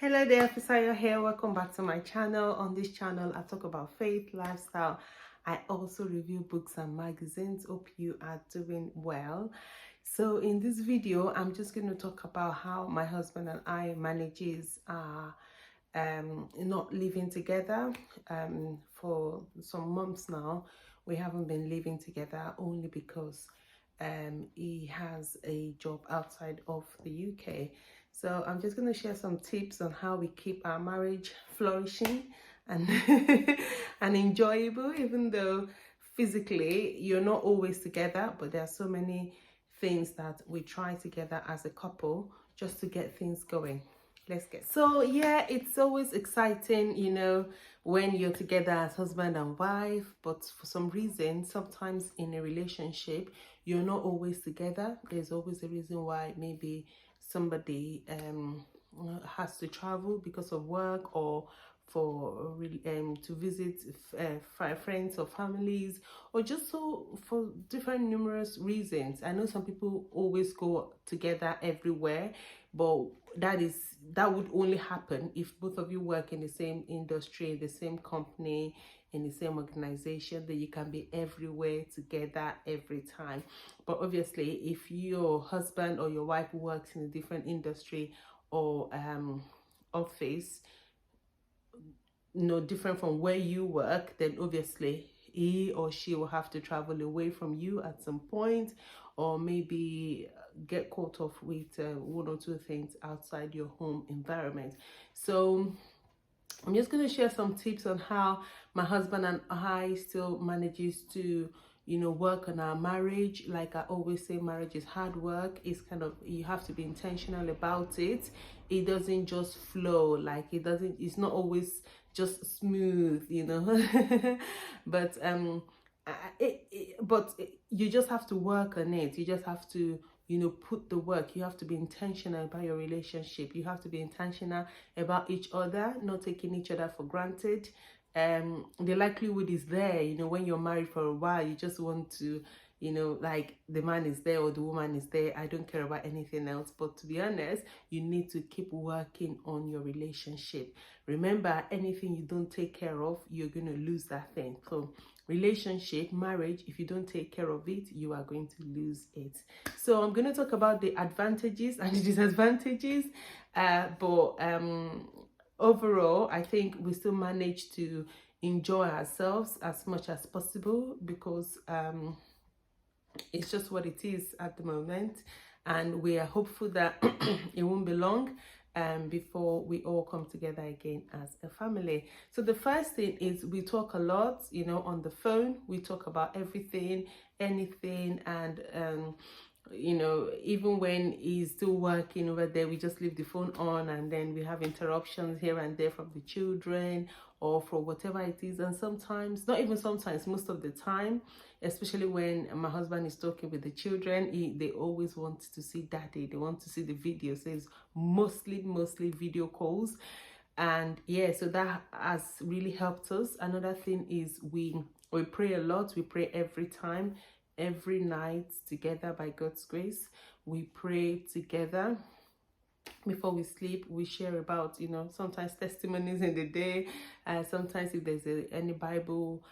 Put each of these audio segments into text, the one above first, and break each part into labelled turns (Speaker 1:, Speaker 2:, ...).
Speaker 1: Hello there, Fissyfams here. Welcome back to my channel. On this channel, I talk about faith, lifestyle. I also review books and magazines. Hope you are doing well. So in this video, I'm just going to talk about how my husband and I manages not living together. For some months now, we haven't been living together only because he has a job outside of the UK. So I'm just going to share some tips on how we keep our marriage flourishing and and enjoyable, even though physically you're not always together, but there are so many things that we try together as a couple just to get things going. Let's get so yeah, it's always exciting, when you're together as husband and wife, but for some reason sometimes in a relationship you're not always together. There's always a reason why. Maybe somebody has to travel because of work, or for to visit friends or families, or just so for different numerous reasons. I know some people always go together everywhere, but that would only happen if both of you work in the same industry, the same company, in the same organization, that you can be everywhere together every time. But obviously, if your husband or your wife works in a different industry or office, different from where you work, then obviously he or she will have to travel away from you at some point, or maybe get caught off with one or two things outside your home environment. So I'm just going to share some tips on how my husband and I still manages to work on our marriage. Like I always say, marriage is hard work. It's you have to be intentional about it. It doesn't just flow, like it's not always just smooth, but you just have to work on it. You just have to put the work. You have to be intentional about your relationship. You have to be intentional about each other, not taking each other for granted. The likelihood is there, when you're married for a while, you just want to, like the man is there or the woman is there. I don't care about anything else. But to be honest, you need to keep working on your relationship. Remember, anything you don't take care of, you're going to lose that thing. So relationship, marriage, if you don't take care of it, you are going to lose it. So I'm going to talk about the advantages and the disadvantages, but overall, I think we still manage to enjoy ourselves as much as possible, because it's just what it is at the moment, and we are hopeful that it won't be long before we all come together again as a family. So the first thing is we talk a lot, on the phone. We talk about everything, anything, and even when he's still working over there, we just leave the phone on, and then we have interruptions here and there from the children or for whatever it is. And sometimes, not even sometimes, most of the time, especially when my husband is talking with the children, they always want to see daddy. They want to see the video. So it's mostly video calls. And yeah, so that has really helped us. Another thing is we pray a lot. We pray every time, every night together. By God's grace, we pray together. Before we sleep, we share about sometimes testimonies in the day. Sometimes if there's any Bible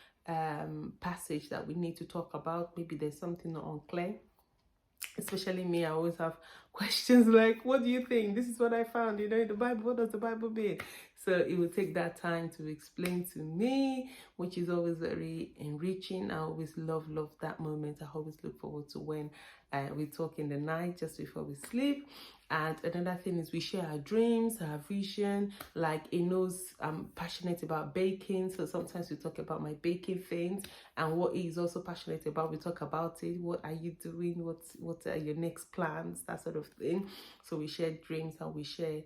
Speaker 1: passage that we need to talk about, maybe there's something not unclear. Especially me, I always have questions like, what do you think? This is what I found, in the Bible. What does the Bible mean? So it will take that time to explain to me, which is always very enriching. I always love that moment. I always look forward to when we talk in the night just before we sleep. And another thing is we share our dreams, our vision. Like he knows I'm passionate about baking, so sometimes we talk about my baking things, and what he's also passionate about, we talk about it. What are you doing? What are your next plans? That sort of thing. So we share dreams and we share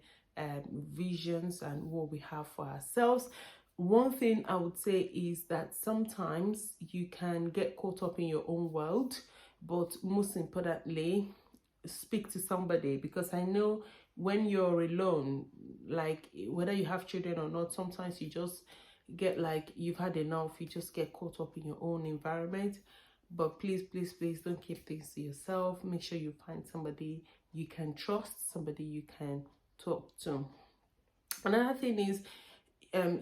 Speaker 1: visions and what we have for ourselves. One thing I would say is that sometimes you can get caught up in your own world, but most importantly, speak to somebody, because I know when you're alone, like whether you have children or not, sometimes you just get like you've had enough. You just get caught up in your own environment. But please don't keep things to yourself. Make sure you find somebody you can trust, somebody you can talk to. Another thing is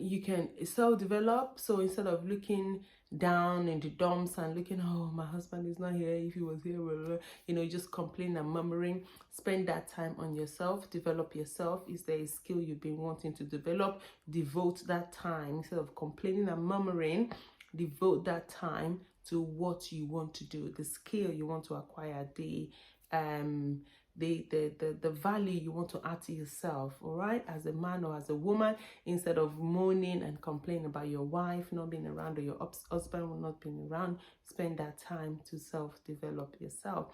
Speaker 1: you can self-develop. So instead of looking down in the dumps and looking, oh, my husband is not here, if he was here, blah, blah, you know, just complain and murmuring, spend that time on yourself, develop yourself. Is there a skill you've been wanting to develop? Devote that time. Instead of complaining and murmuring, devote that time to what you want to do, the skill you want to acquire, the value you want to add to yourself, all right, as a man or as a woman. Instead of moaning and complaining about your wife not being around or your husband not being around, spend that time to self-develop yourself.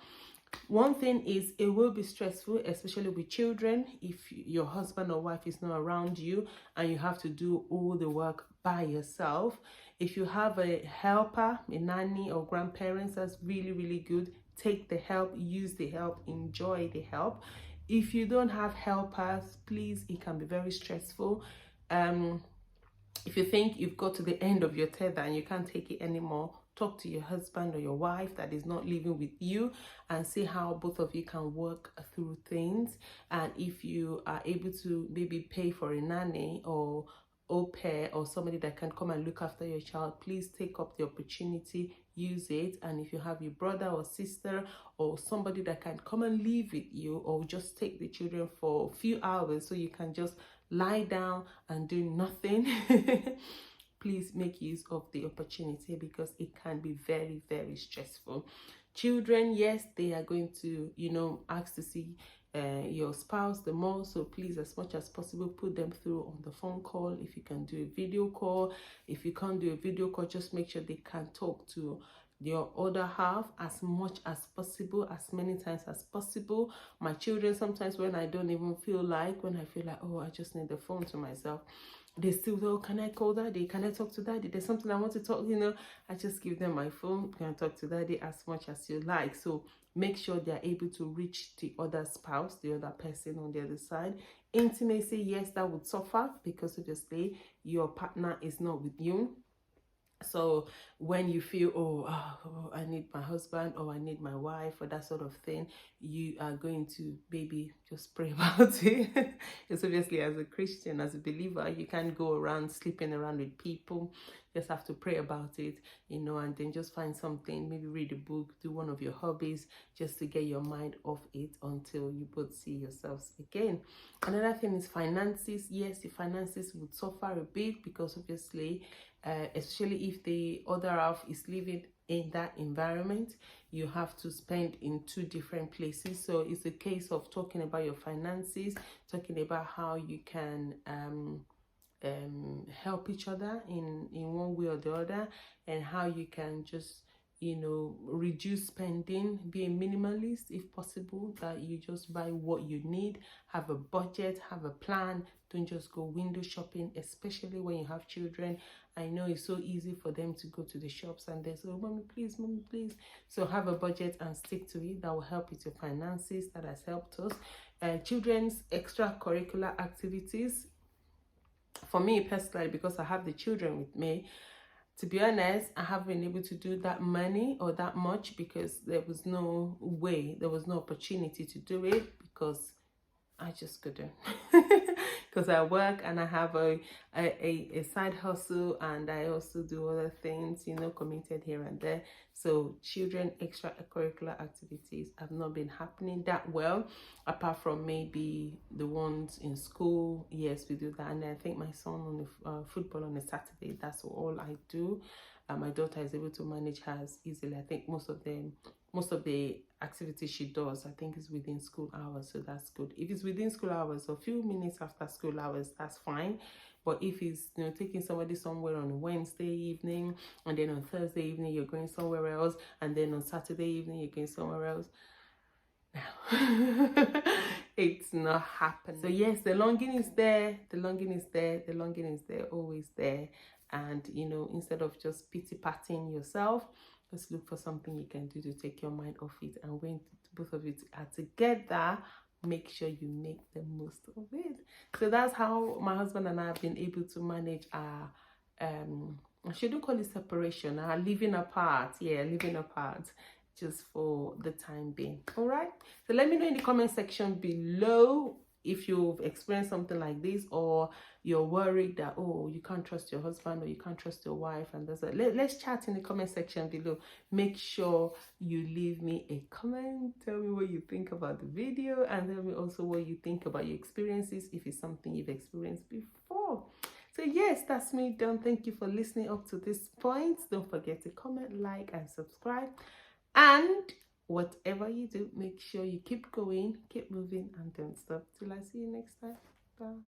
Speaker 1: One thing is, it will be stressful, especially with children, if your husband or wife is not around you and you have to do all the work by yourself. If you have a helper, a nanny or grandparents, that's really, really good. Take the help, use the help, enjoy the help. If you don't have helpers, please, it can be very stressful. If you think you've got to the end of your tether and you can't take it anymore, talk to your husband or your wife that is not living with you and see how both of you can work through things. And if you are able to maybe pay for a nanny or au pair or somebody that can come and look after your child, please take up the opportunity, use it. And if you have your brother or sister or somebody that can come and live with you, or just take the children for a few hours so you can just lie down and do nothing, please make use of the opportunity, because it can be very, very stressful. Children, yes, they are going to, you know, ask to see your spouse the more. So please, as much as possible, put them through on the phone call. If you can do a video call, if you can't do a video call, just make sure they can talk to your other half as much as possible, as many times as possible. My children, sometimes when I don't even feel like, when I feel like, oh, I just need the phone to myself, they still go, can I call daddy? Can I talk to daddy? There's something I want to talk, you know. I just give them my phone. You can talk to daddy as much as you like. So make sure they're able to reach the other spouse, the other person on the other side. Intimacy, yes, that would suffer because obviously your partner is not with you. So when you feel, oh, I need my husband, or I need my wife, or that sort of thing, you are going to maybe just pray about it. Because obviously, as a Christian, as a believer, you can't go around sleeping around with people. Just have to pray about it, you know, and then just find something, maybe read a book, do one of your hobbies, just to get your mind off it until you both see yourselves again. Another thing is finances. Yes, your finances would suffer a bit because obviously, especially if the other half is living in that environment, you have to spend in two different places. So it's a case of talking about your finances, talking about how you can help each other in one way or the other, and how you can just, you know, reduce spending, be a minimalist if possible, that you just buy what you need, have a budget, have a plan. Don't just go window shopping, especially when you have children. I know it's so easy for them to go to the shops and they say, oh, mommy please, mommy please. So have a budget and stick to it. That will help with your finances. That has helped us. Children's extracurricular activities, for me personally, because I have the children with me, to be honest, I haven't been able to do that many or that much because there was no way, there was no opportunity to do it, because I just couldn't. Because I work and I have a side hustle, and I also do other things, you know, committed here and there. So children extracurricular activities have not been happening that well, apart from maybe the ones in school. Yes, we do that. And I think my son on the football on a Saturday, that's all I do. My daughter is able to manage hers easily. I think most of the activities she does, I think, is within school hours, so that's good. If it's within school hours, a few minutes after school hours, that's fine. But if it's, you know, taking somebody somewhere on a Wednesday evening, and then on Thursday evening you're going somewhere else, and then on Saturday evening you're going somewhere else, no. It's not happening. So yes, the longing is there, the longing is there, the longing is there, always there. And, you know, instead of just pity-patting yourself, just look for something you can do to take your mind off it. And when both of you are together, make sure you make the most of it. So that's how my husband and I have been able to manage our I shouldn't call it separation, our living apart. Yeah, living apart, just for the time being. All right, so let me know in the comment section below if you've experienced something like this, or you're worried that, oh, you can't trust your husband or you can't trust your wife, and let's chat in the comment section below. Make sure you leave me a comment. Tell me what you think about the video, and tell me also what you think about your experiences, if it's something you've experienced before. So yes, that's me done. Thank you for listening up to this point. Don't forget to comment, like, and subscribe. And whatever you do, make sure you keep going, keep moving, and don't stop till I see you next time. Bye.